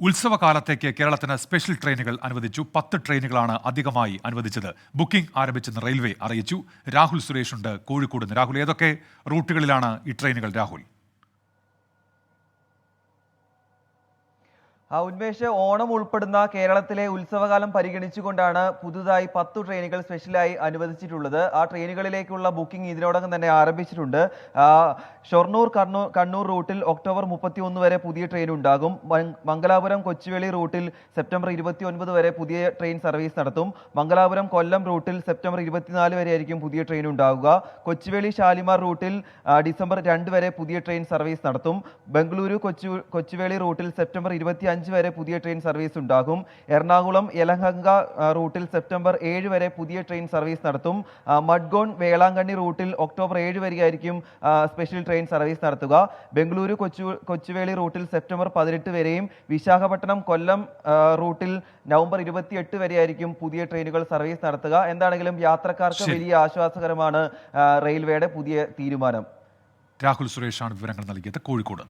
ഉത്സവകാലത്തേക്ക് കേരളത്തിന് സ്പെഷ്യൽ ട്രെയിനുകൾ അനുവദിച്ചു. 10 ട്രെയിനുകളാണ് അധികമായി അനുവദിച്ചത്. ബുക്കിംഗ് ആരംഭിച്ചെന്ന് റെയിൽവേ അറിയിച്ചു. രാഹുൽ സുരേഷ് ഉണ്ട് കോഴിക്കോട് നിന്ന്. രാഹുൽ, ഏതൊക്കെ റൂട്ടുകളിലാണ് ഈ ട്രെയിനുകൾ? രാഹുൽ, ഉന്മേഷ്, ഓണം ഉൾപ്പെടുന്ന കേരളത്തിലെ ഉത്സവകാലം പരിഗണിച്ചുകൊണ്ടാണ് പുതുതായി 10 ട്രെയിനുകൾ സ്പെഷ്യലായി അനുവദിച്ചിട്ടുള്ളത്. ആ ട്രെയിനുകളിലേക്കുള്ള ബുക്കിംഗ് ഇതിനോടകം തന്നെ ആരംഭിച്ചിട്ടുണ്ട്. ഷൊർണൂർ കണ്ണൂർ റൂട്ടിൽ ഒക്ടോബർ 31 വരെ പുതിയ ട്രെയിൻ ഉണ്ടാകും. മംഗലാപുരം കൊച്ചുവേളി റൂട്ടിൽ സെപ്റ്റംബർ 29 വരെ പുതിയ ട്രെയിൻ സർവീസ് നടത്തും. മംഗലാപുരം കൊല്ലം റൂട്ടിൽ സെപ്റ്റംബർ 24 വരെ ആയിരിക്കും പുതിയ ട്രെയിൻ ഉണ്ടാകുക. കൊച്ചുവേളി ഷാലിമാർ റൂട്ടിൽ ഡിസംബർ 2 വരെ പുതിയ ട്രെയിൻ സർവീസ് നടത്തും. ബംഗളൂരു കൊച്ചുവേളി റൂട്ടിൽ സെപ്റ്റംബർ 25 വരെ പുതിയ ട്രെയിൻ സർവീസ് ഉണ്ടാകും. എറണാകുളം യലഹങ്ക റൂട്ടിൽ സെപ്റ്റംബർ 7 വരെ പുതിയ ട്രെയിൻ സർവീസ് നടത്തും. മഡ്ഗോൺ വേളാങ്കണ്ണി റൂട്ടിൽ ഒക്ടോബർ 7 വരെയായിരിക്കും സ്പെഷ്യൽ ട്രെയിൻ സർവീസ് നടത്തുക. ബംഗളൂരു കൊച്ചുവേളി റൂട്ടിൽ സെപ്റ്റംബർ 18 വരെയും വിശാഖപട്ടണം കൊല്ലം റൂട്ടിൽ നവംബർ 28 വരെയായിരിക്കും പുതിയ ട്രെയിനുകൾ സർവീസ് നടത്തുക. എന്താണെങ്കിലും യാത്രക്കാർക്ക് വലിയ ആശ്വാസകരമാണ് റെയിൽവേയുടെ പുതിയ തീരുമാനം. രാഹുൽ സുരേഷാണ് വിവരങ്ങൾ നൽകിയത്, കോഴിക്കോട്.